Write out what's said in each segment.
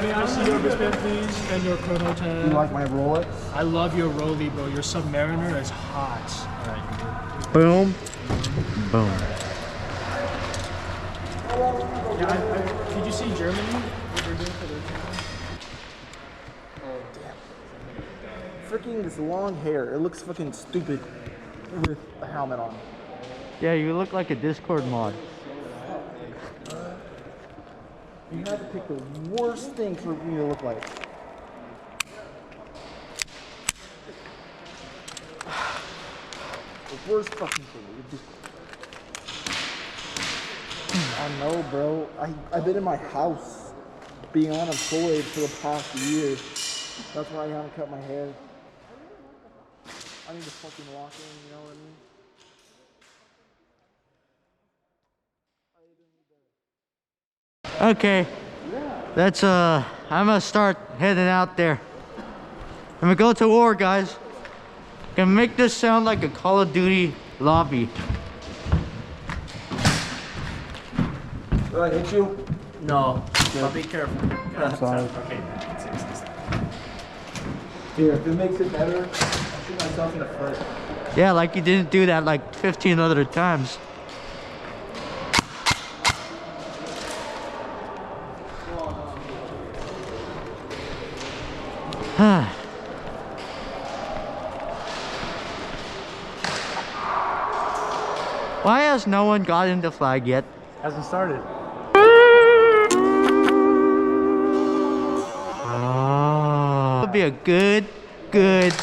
May I see your wristband, please, and your chrono tag? You like my Rolex? I love your Rolly, bro. Your Submariner is hot. All right, Boom. Boom. yeah, did you see Germany? What they're doing for their Oh, damn. Freaking this long hair. It looks fucking stupid with a helmet on. Yeah, you look like a Discord mod. You had to pick the worst thing for me to look like. The worst fucking thing. I know, bro. I've been in my house being unemployed for the past year. That's why I haven't cut my hair. I need to fucking walk in, you know what I mean? Okay. That's I'm gonna start heading out there. I'm gonna go to war, guys. Gonna make this sound like a Call of Duty lobby. Did I hit you? No, but be careful. I'm sorry. Okay. Here, if it makes it better, I'll shoot myself in the foot. Yeah, like you didn't do that like 15 other times. Why has no one got into flag yet? Hasn't started. Oh, would be a good. You want to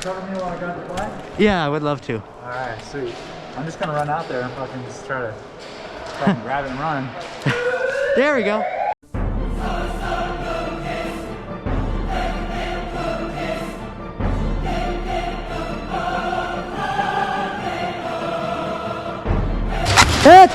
cover me while I got the flag? Yeah, I would love to. Alright, sweet. I'm just gonna run out there and fucking just try to fucking grab it and run. There we go. Hit!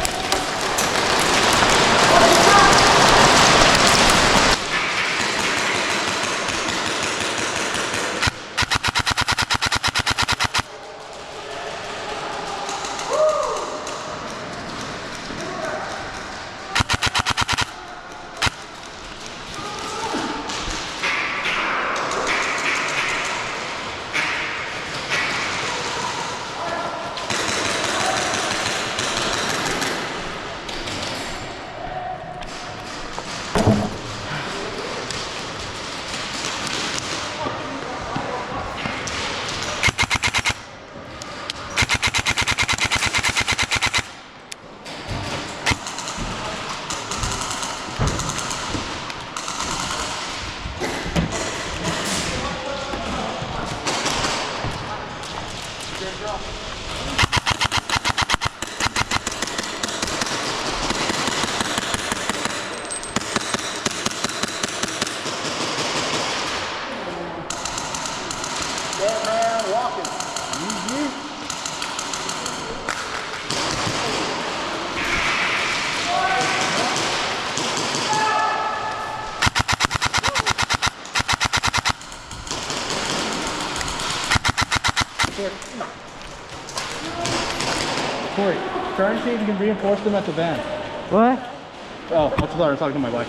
Corey, try and see if you can reinforce them at the van. What? Oh, that's what I was talking to my wife.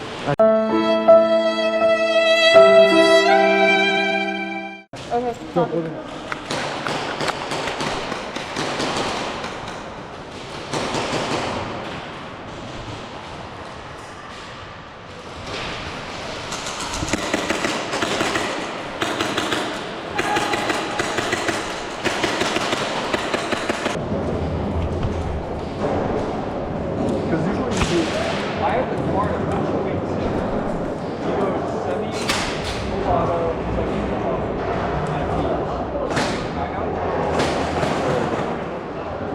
Okay. Go, go, go. I have the car in a bunch of weeks. You go semi, auto, semi-auto, mag out.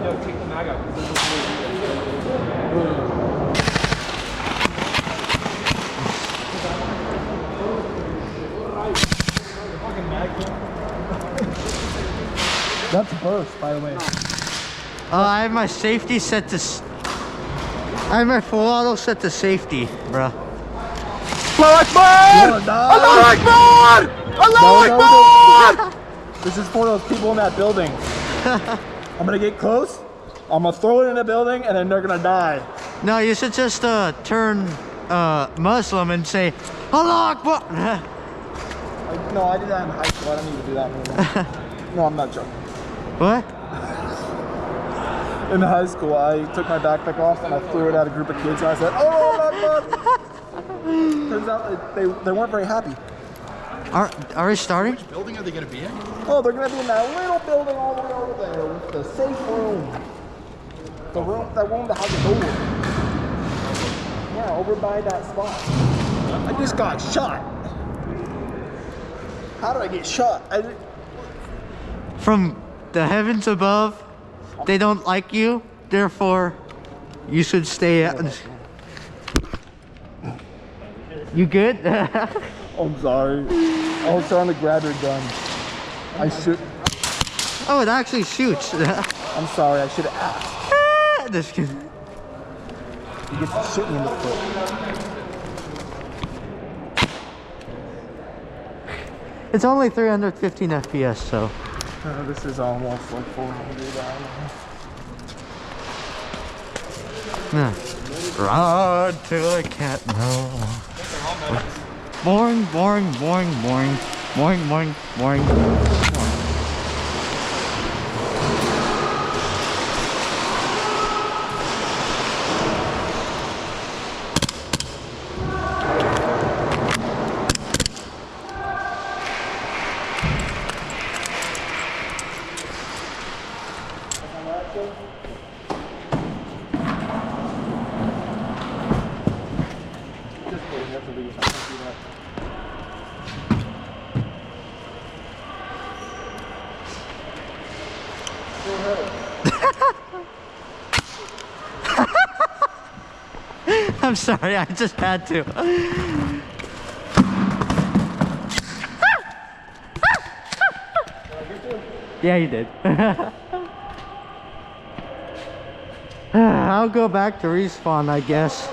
Yo, take the mag out because this is That's burst, by the way. I have my safety set to. I have my full auto set to safety, bruh. This is for those people in that building. I'm gonna get close. I'm gonna throw it in the building, and then they're gonna die. No, you should just turn Muslim and say, Allah Akbar! No, I did that in high school. I don't need to do that anymore. No, I'm not joking. What? In high school, I took my backpack off and I threw it at a group of kids and I said, "Oh my God!" Turns out they weren't very happy. Are we starting? Which building are they going to be in? Oh, they're gonna be in that little building all the way over there with the safe room. The room that has a door. Yeah, over by that spot. I just got shot. How did I get shot? From the heavens above, they don't like you, therefore you should stay out. You good? I'm sorry. I was trying to grab your gun. I should. Oh, it actually shoots. I'm sorry. I should have asked. Just kidding. You get to shoot me in the foot. It's only 315 FPS, so. This is almost like 400. Yeah. Run till I can't no. Boring, boring, boring, boring, boring, boring, boring, boring. I'm sorry, I just had to. Yeah, you did. I'll go back to respawn, I guess.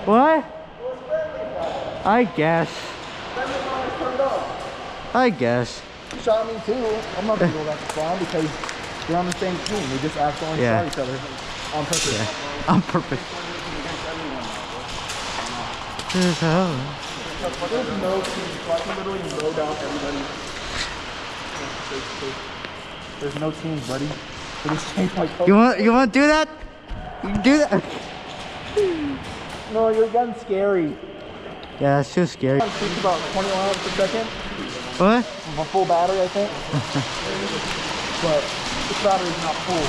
What? I guess. I guess. You shot me too. I'm not gonna go back to spawn because we're on the same team. We just accidentally shot each other on purpose. Yeah, on purpose. This is how. There's no team. So I can literally mow down everybody. There's no teams, buddy. So just change my color. You want to do that? You can do that. No, your gun's scary. Yeah, it's too scary. It shoots about 20 rounds per second. What? With a full battery, I think. But this battery's not full.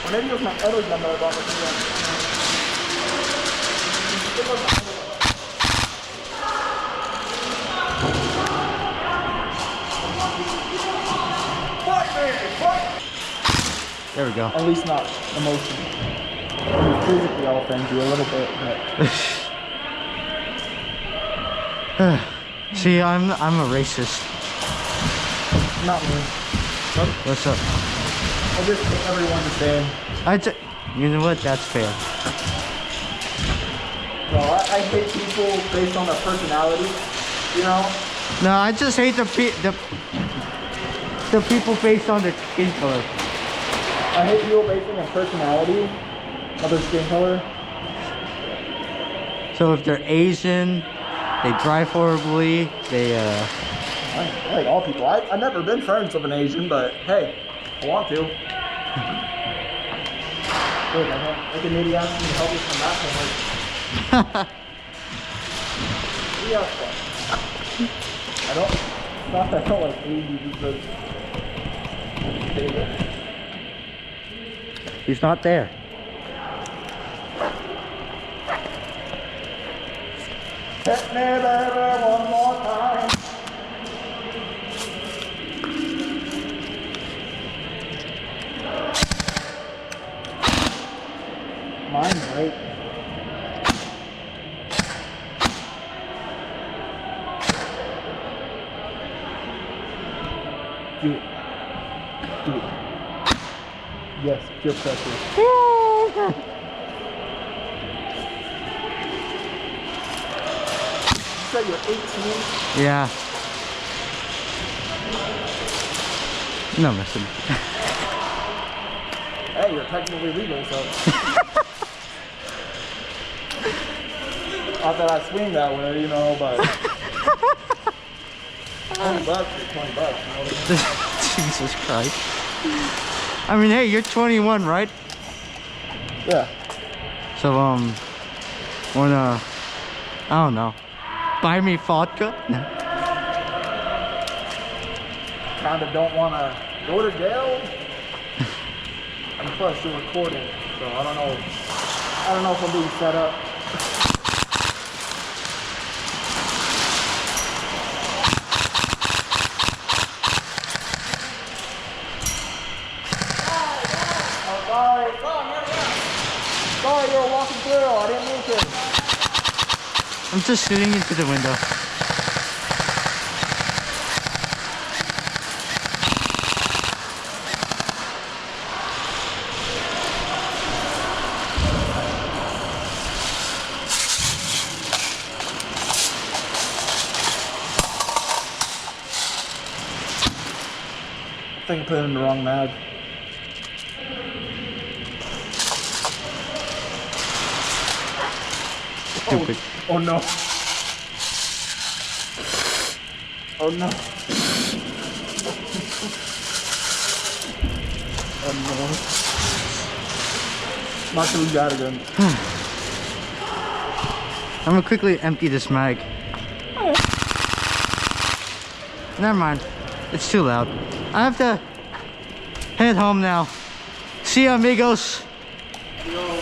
Or maybe it was my other gun that I bought with me. There we go. At least not emotionally. I mean, physically I'll offend you a little bit, but... See, I'm a racist. Not me. What's up? I just think everyone's the same. You know what? That's fair. Well, I hate people based on their personality, you know? No, I just hate the people based on their skin color. I hate people based on their personality, of their skin color. So if they're Asian, they drive horribly, they I like all people. I've never been friends with an Asian, but hey, I want to. Look, like an idiot asked me to help me come back home. Like, yeah, I don't. It's not that I don't like Asians, because he's not there. hit me, baby, one more time. Mine's right. Do it. Do it. Yes, peer pressure. You said you're 18? Yeah. No messing. Hey, you're technically legal, so. Not that I swing that way, you know, but. $20 is $20, you know what I mean? Jesus Christ. I mean, hey, you're 21, right? Yeah. So, wanna, I don't know, buy me vodka? No. Kinda don't wanna go to jail. And plus, you're recording, so I don't know if I'm being set up. Sorry, you're a walking through. I didn't mean to. I'm just shooting into the window. I think I put it in the wrong mag. Stupid. Oh no. Oh no. Oh no. Not gonna do that again. I'm gonna quickly empty this mag. Never mind. It's too loud. I have to head home now. See ya, amigos. Yo.